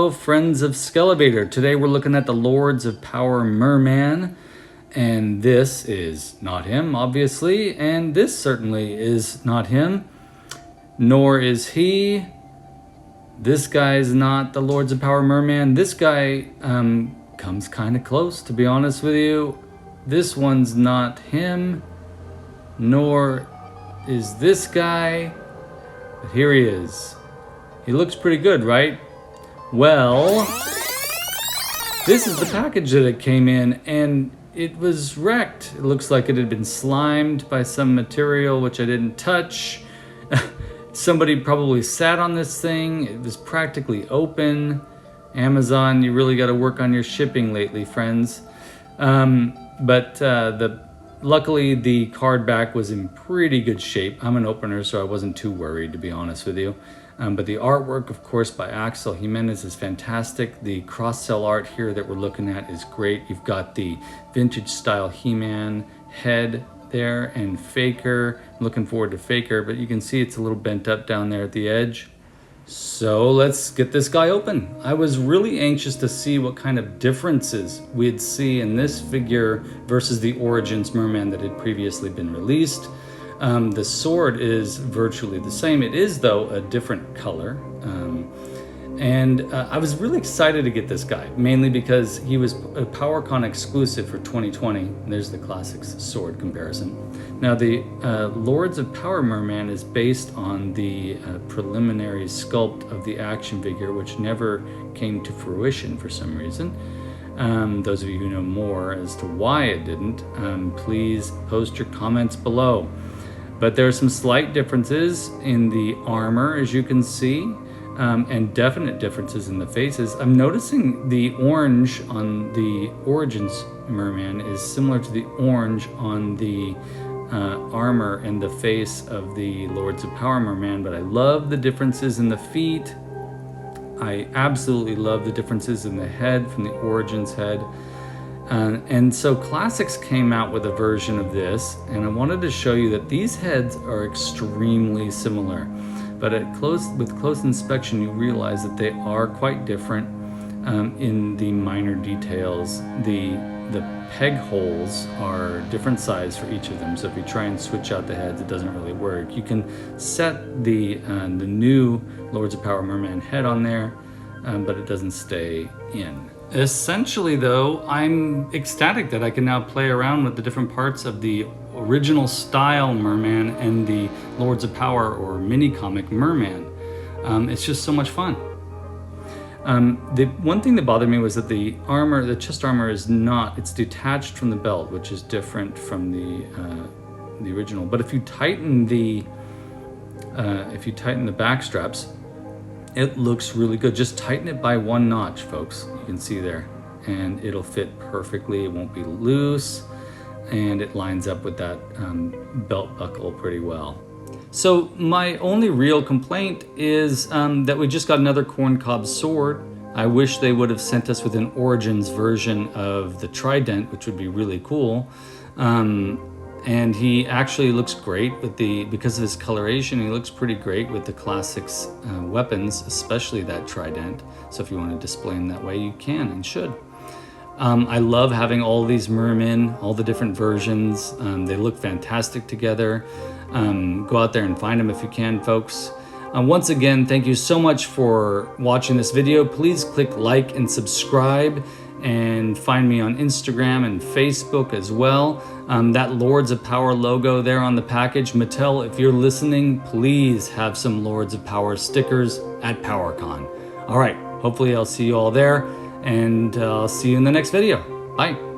Hello, friends of Skele Vader. Today we're looking at the Lords of Power Mer-Man, and this is not him, obviously, and this certainly is not him, nor is he. This guy is not the Lords of Power Mer-Man. This guy comes kind of close, to be honest with you. This one's not him, nor is this guy, but here he is. He looks pretty good, right? Well, this is the package that it came in, and it was wrecked. It looks like it had been slimed by some material which I didn't touch. Somebody probably sat on this thing. It was practically open. Amazon, you really got to work on your shipping lately, friends. Luckily the card back was in pretty good shape. I'm an opener, so I wasn't too worried, to be honest with you. But the artwork, of course, by Axel Jimenez is fantastic. The cross-cell art here that we're looking at is great. You've got the vintage style He-Man head there and Faker. I'm looking forward to Faker, but you can see it's a little bent up down there at the edge. So let's get this guy open. I was really anxious to see what kind of differences we'd see in this figure versus the Origins Mer-Man that had previously been released. The sword is virtually the same. It is, though, a different color. I was really excited to get this guy, mainly because he was a PowerCon exclusive for 2020. There's the Classics sword comparison. Now, the Lords of Power Mer-Man is based on the preliminary sculpt of the action figure, which never came to fruition for some reason. Those of you who know more as to why it didn't, please post your comments below. But there are some slight differences in the armor, as you can see, and definite differences in the faces. I'm noticing the orange on the Origins Mer-Man is similar to the orange on the armor and the face of the Lords of Power Mer-Man, but I love the differences in the feet. I absolutely love the differences in the head from the Origins head. And so Classics came out with a version of this, and I wanted to show you that these heads are extremely similar. But with close inspection, you realize that they are quite different in the minor details. The peg holes are different size for each of them, so if you try and switch out the heads, it doesn't really work. You can set the new Lords of Power Mer-Man head on there, but it doesn't stay in. Essentially, though, I'm ecstatic that I can now play around with the different parts of the original style Mer-Man and the Lords of Power or mini comic Mer-Man. It's just so much fun. The one thing that bothered me was that the armor, the chest armor, is not, it's detached from the belt, which is different from the original. But if you tighten the back straps, it looks really good. Just tighten it by one notch, folks. You can see there, and it'll fit perfectly. It won't be loose, and it lines up with that belt buckle pretty well. So my only real complaint is that we just got another corncob sword. I wish they would have sent us with an Origins version of the Trident, which would be really cool. And he actually looks great with because of his coloration, he looks pretty great with the Classics weapons, especially that Trident. So if you want to display him that way, you can and should. I love having all these Mer-Men, all the different versions. They look fantastic together. Go out there and find them if you can, folks. Once again, thank you so much for watching this video. Please click like and subscribe, and find me on Instagram and Facebook as well. That Lords of Power logo there on the package. Mattel, if you're listening, please have some Lords of Power stickers at PowerCon. All right, hopefully I'll see you all there, and I'll see you in the next video. Bye.